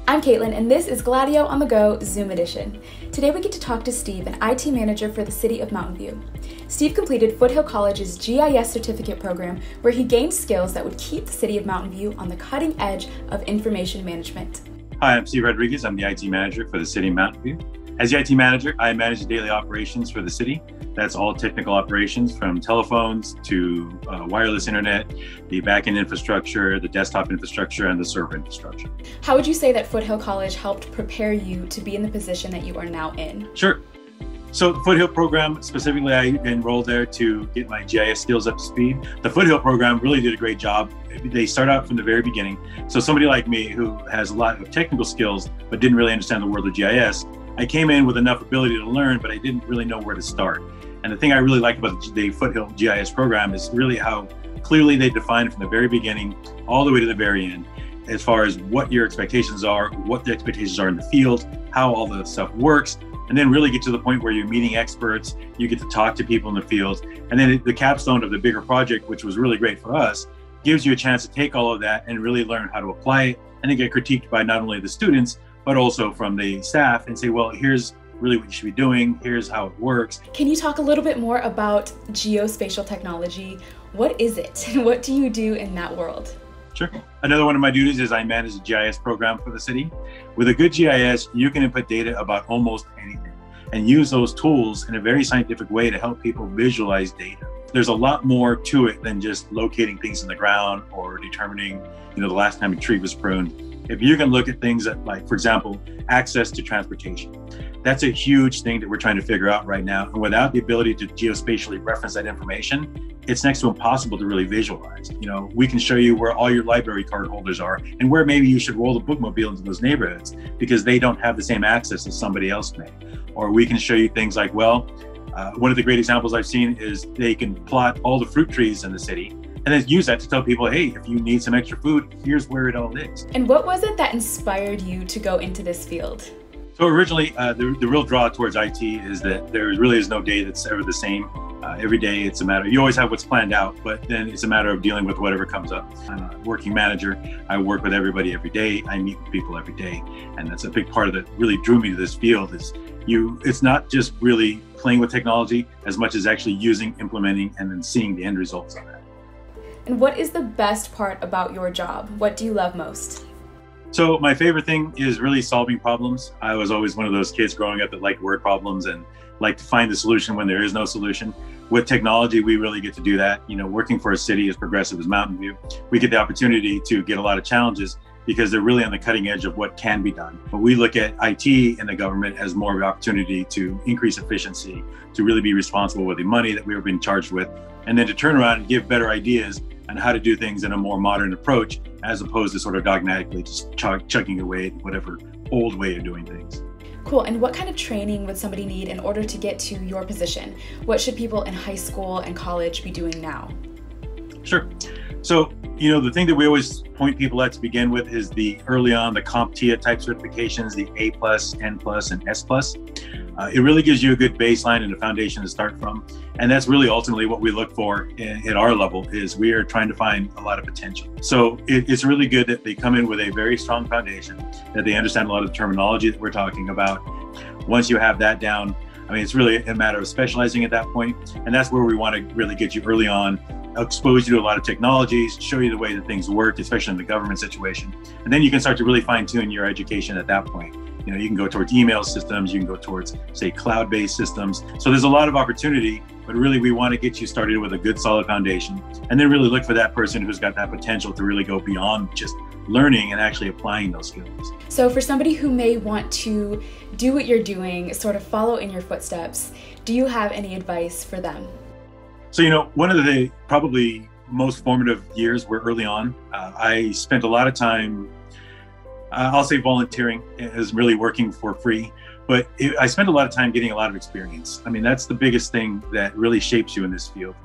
I'm Caitlin, and this is Gladio on the Go Zoom Edition. Today we get to talk to Steve, an IT manager for the city of Mountain View. Steve completed Foothill College's GIS certificate program, where he gained skills that would keep the city of Mountain View on the cutting edge of information management. Hi, I'm Steve Rodriguez. I'm the IT manager for the city of Mountain View. As the IT manager, I manage the daily operations for the city. That's all technical operations, from telephones to wireless internet, the backend infrastructure, the desktop infrastructure, and the server infrastructure. How would you say that Foothill College helped prepare you to be in the position that you are now in? Sure. So the Foothill program, specifically, I enrolled there to get my GIS skills up to speed. The Foothill program really did a great job. They start out from the very beginning. So somebody like me who has a lot of technical skills but didn't really understand the world of GIS, I came in with enough ability to learn, but I didn't really know where to start. And the thing I really like about the Foothill GIS program is really how clearly they define from the very beginning all the way to the very end, as far as what your expectations are, what the expectations are in the field, how all the stuff works, and then really get to the point where you're meeting experts, you get to talk to people in the field. And then the capstone of the bigger project, which was really great for us, gives you a chance to take all of that and really learn how to apply it, and then get critiqued by not only the students, but also from the staff, and say, well, here's really what you should be doing, here's how it works. Can you talk a little bit more about geospatial technology? What is it, and what do you do in that world? Sure. Another one of my duties is I manage the GIS program for the city. With a good GIS, you can input data about almost anything and use those tools in a very scientific way to help people visualize data. There's a lot more to it than just locating things in the ground or determining, the last time a tree was pruned. If you can look at things that, like, for example, access to transportation, that's a huge thing that we're trying to figure out right now. And without the ability to geospatially reference that information, it's next to impossible to really visualize. We can show you where all your library card holders are and where maybe you should roll the bookmobile into those neighborhoods because they don't have the same access as somebody else may. Or we can show you things like, one of the great examples I've seen is they can plot all the fruit trees in the city and then use that to tell people, hey, if you need some extra food, here's where it all is. And what was it that inspired you to go into this field? So originally, the real draw towards IT is that there really is no day that's ever the same. Every day it's a matter, you always have what's planned out, but then it's a matter of dealing with whatever comes up. I'm a working manager. I work with everybody every day. I meet with people every day. And that's a big part of that really drew me to this field is it's not just really playing with technology as much as actually using, implementing, and then seeing the end results of that. And what is the best part about your job? What do you love most? So my favorite thing is really solving problems. I was always one of those kids growing up that liked word problems and liked to find the solution when there is no solution. With technology, we really get to do that. Working for a city as progressive as Mountain View, we get the opportunity to get a lot of challenges because they're really on the cutting edge of what can be done. But we look at IT and the government as more of an opportunity to increase efficiency, to really be responsible with the money that we were being charged with, and then to turn around and give better ideas on how to do things in a more modern approach, as opposed to sort of dogmatically just chugging away at whatever old way of doing things. Cool. And what kind of training would somebody need in order to get to your position? What should people in high school and college be doing now? Sure. So, the thing that we always point people at to begin with is the CompTIA type certifications, the A+, N+, and S+. It really gives you a good baseline and a foundation to start from. And that's really ultimately what we look for at our level is we are trying to find a lot of potential. So it's really good that they come in with a very strong foundation, that they understand a lot of the terminology that we're talking about. Once you have that down, it's really a matter of specializing at that point. And that's where we want to really get you early on, expose you to a lot of technologies, show you the way that things work, especially in the government situation. And then you can start to really fine tune your education at that point. You can go towards email systems, you can go towards, say, cloud-based systems. So there's a lot of opportunity, but really we want to get you started with a good solid foundation and then really look for that person who's got that potential to really go beyond just learning and actually applying those skills. So for somebody who may want to do what you're doing, sort of follow in your footsteps, do you have any advice for them? So, one of the probably most formative years were early on. I spent a lot of time I'll say volunteering is really working for free, but I spent a lot of time getting a lot of experience. That's the biggest thing that really shapes you in this field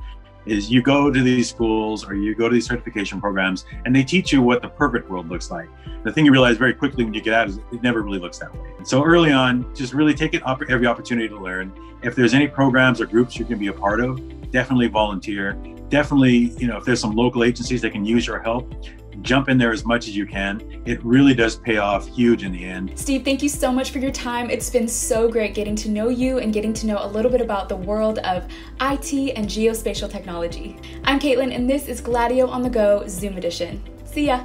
is you go to these schools or you go to these certification programs and they teach you what the perfect world looks like. The thing you realize very quickly when you get out is it never really looks that way. And so early on, just really take every opportunity to learn. If there's any programs or groups you can be a part of, definitely volunteer. Definitely, if there's some local agencies that can use your help, jump in there as much as you can. It really does pay off huge in the end. Steve, thank you so much for your time. It's been so great getting to know you and getting to know a little bit about the world of IT and geospatial technology. I'm Caitlin, and this is Gladio on the Go Zoom Edition. See ya!